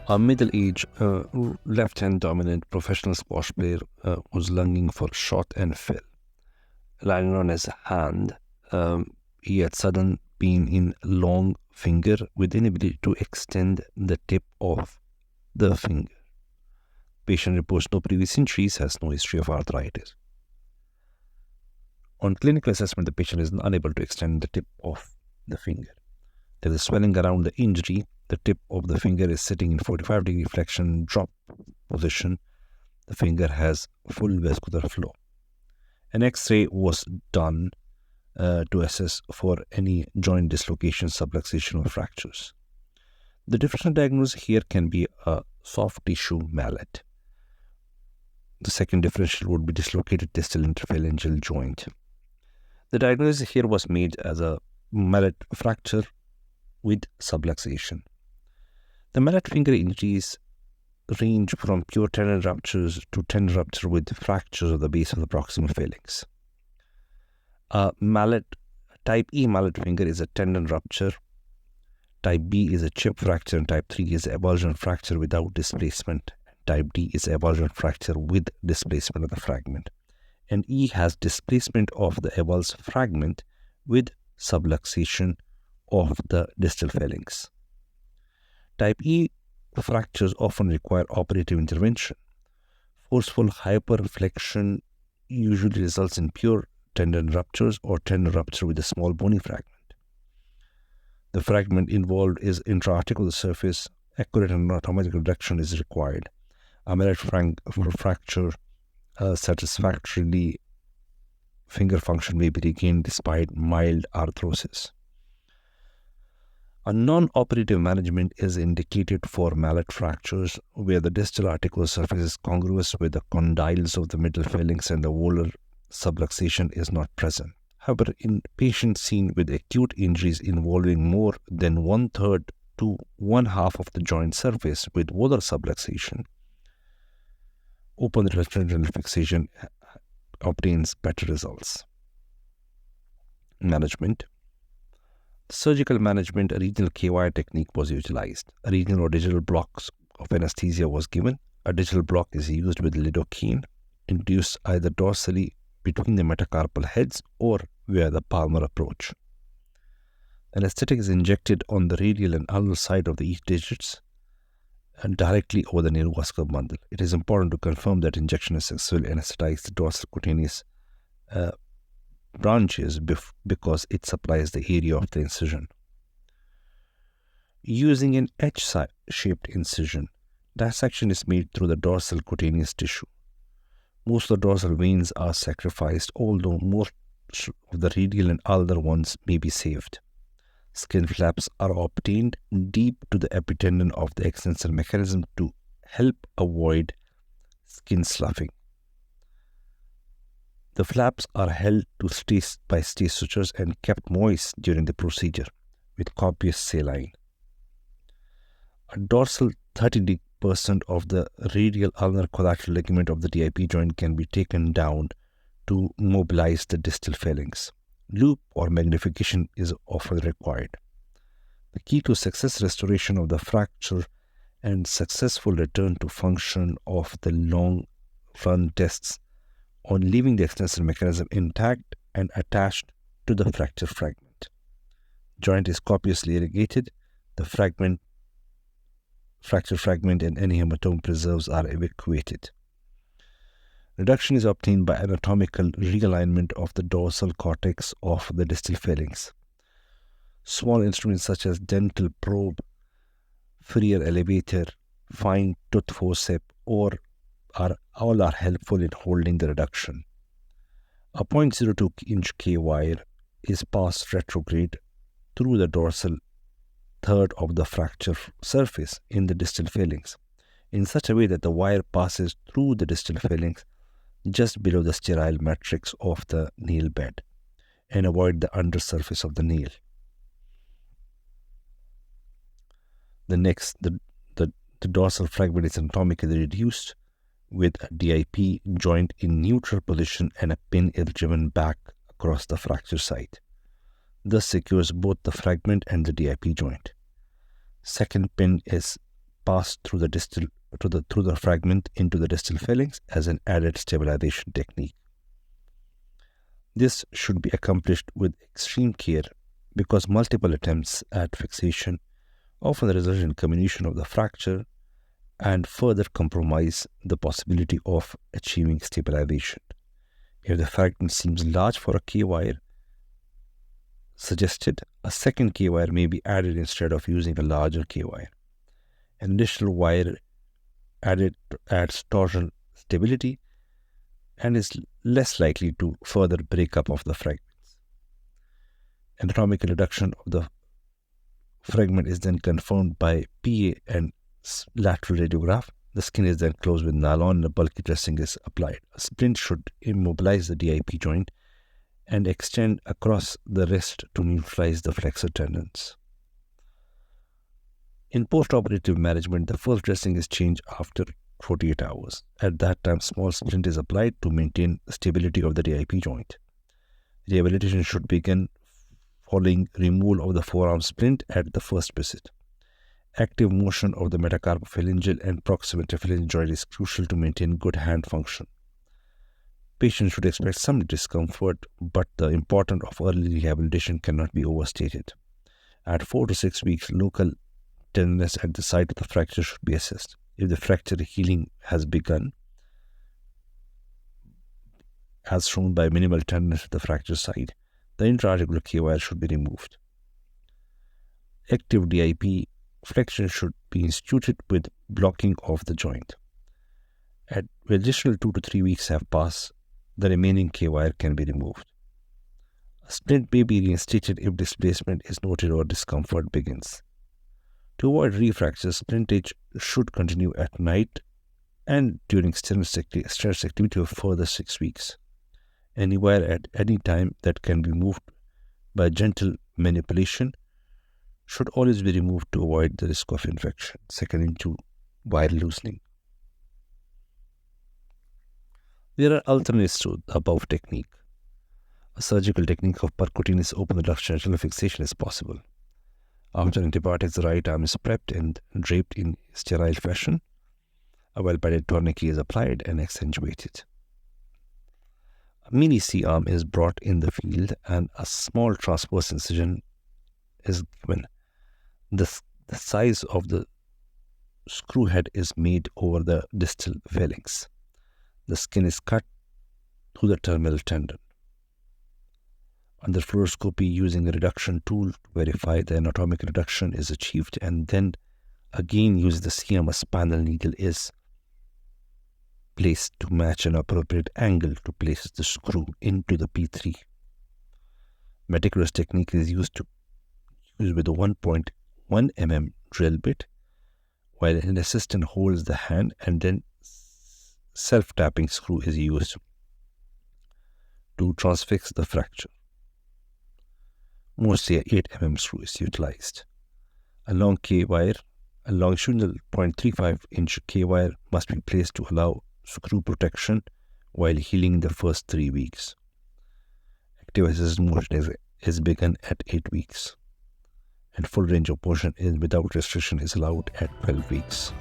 A middle-aged, left-hand dominant professional squash player was lunging for shot and fell. Landing on his hand, he had sudden pain in long finger with inability to extend the tip of the finger. Patient reports no previous injuries, has no history of arthritis. On clinical assessment, the patient is unable to extend the tip of the finger. There is swelling around the injury. The tip of the finger is sitting in 45-degree flexion drop position. The finger has full vascular flow. An X-ray was done to assess for any joint dislocation, subluxation, or fractures. The differential diagnosis here can be a soft tissue mallet. The second differential would be dislocated distal interphalangeal joint. The diagnosis here was made as a mallet fracture with subluxation. The mallet finger injuries range from pure tendon ruptures to tendon rupture with fractures of the base of the proximal phalanx. Type E mallet finger is a tendon rupture. Type B is a chip fracture, and type 3 is a avulsion fracture without displacement. Type D is a avulsion fracture with displacement of the fragment. And E has displacement of the avulsed fragment with subluxation of the distal phalanx. Type E fractures often require operative intervention. Forceful hyperflexion usually results in pure tendon ruptures or tendon rupture with a small bony fragment. The fragment involved is intra-articular surface. Accurate anatomical reduction is required. A mallet fracture satisfactorily finger function may be regained despite mild arthrosis. A non-operative management is indicated for mallet fractures where the distal articular surface is congruous with the condyles of the middle phalanx and the volar subluxation is not present. However, in patients seen with acute injuries involving more than 1/3 to 1/2 of the joint surface with volar subluxation, open retrochangeal fixation obtains better results. Management. Surgical management, a regional KY technique was utilized. A regional or digital blocks of anesthesia was given. A digital block is used with lidocaine, induced either dorsally between the metacarpal heads or via the palmar approach. Anesthetic is injected on the radial and ulnar side of the each digits and directly over the neurovascular bundle. It is important to confirm that injection has successfully anesthetized the dorsal cutaneous branches because it supplies the area of the incision. Using an H-shaped incision, dissection is made through the dorsal cutaneous tissue. Most of the dorsal veins are sacrificed, although most of the radial and ulnar ones may be saved. Skin flaps are obtained deep to the epitendon of the extensor mechanism to help avoid skin sloughing. The flaps are held by stay sutures and kept moist during the procedure with copious saline. A dorsal 30% of the radial ulnar collateral ligament of the DIP joint can be taken down to mobilize the distal phalanx. Loop or magnification is often required. The key to success restoration of the fracture and successful return to function of the long run tests on leaving the extensor mechanism intact and attached to the fracture fragment. Joint is copiously irrigated. The fracture fragment and any hematome preserves are evacuated. Reduction is obtained by anatomical realignment of the dorsal cortex of the distal phalanx. Small instruments such as dental probe, Fourier elevator, fine tooth forceps, all are helpful in holding the reduction. A 0.02 inch K wire is passed retrograde through the dorsal third of the fracture surface in the distal phalanx in such a way that the wire passes through the distal phalanx just below the sterile matrix of the nail bed and avoid the undersurface of the nail. The dorsal fragment is anatomically reduced with a DIP joint in neutral position and a pin is driven back across the fracture site. Thus secures both the fragment and the DIP joint. Second pin is pass through the fragment into the distal fillings as an added stabilization technique. This should be accomplished with extreme care because multiple attempts at fixation often result in comminution of the fracture and further compromise the possibility of achieving stabilization. If the fragment seems large for a K-wire suggested, a second K-wire may be added instead of using a larger K-wire. An additional wire adds torsional stability and is less likely to further break up of the fragments. Anatomical reduction of the fragment is then confirmed by PA and lateral radiograph. The skin is then closed with nylon and a bulky dressing is applied. A splint should immobilize the DIP joint and extend across the wrist to neutralize the flexor tendons. In post-operative management, the first dressing is changed after 48 hours. At that time, small splint is applied to maintain the stability of the DIP joint. Rehabilitation should begin following removal of the forearm splint at the first visit. Active motion of the metacarpophalangeal and proximal interphalangeal joint is crucial to maintain good hand function. Patients should expect some discomfort, but the importance of early rehabilitation cannot be overstated. At 4 to 6 weeks, local tenderness at the site of the fracture should be assessed. If the fracture healing has begun, as shown by minimal tenderness at the fracture site, the intra-articular K-wire should be removed. Active DIP flexion should be instituted with blocking of the joint. At additional 2 to 3 weeks have passed, the remaining K-wire can be removed. A splint may be reinstated if displacement is noted or discomfort begins. To avoid refractures, splintage should continue at night and during stress activity of further 6 weeks. Any wire at any time that can be moved by gentle manipulation should always be removed to avoid the risk of infection, seconding to wire loosening. There are alternatives to the above technique. A surgical technique of percutaneous open reduction and fixation is possible. After antibiotics, the right arm is prepped and draped in sterile fashion. A well-padded tourniquet is applied and accentuated. A mini C-arm is brought in the field and a small transverse incision is given. The size of the screw head is made over the distal phalanx. The skin is cut through the terminal tendon. Under fluoroscopy, using a reduction tool to verify the anatomic reduction is achieved, and then again using the C-arm, a spinal needle is placed to match an appropriate angle to place the screw into the P3. Meticulous technique is used with a 1.1 mm drill bit, while an assistant holds the hand, and then self-tapping screw is used to transfix the fracture. Mostly an 8 mm screw is utilized. A long K-wire, a longitudinal 0.35 inch K-wire must be placed to allow screw protection while healing the first 3 weeks. Active assisted motion is begun at 8 weeks, and full range of motion without restriction is allowed at 12 weeks.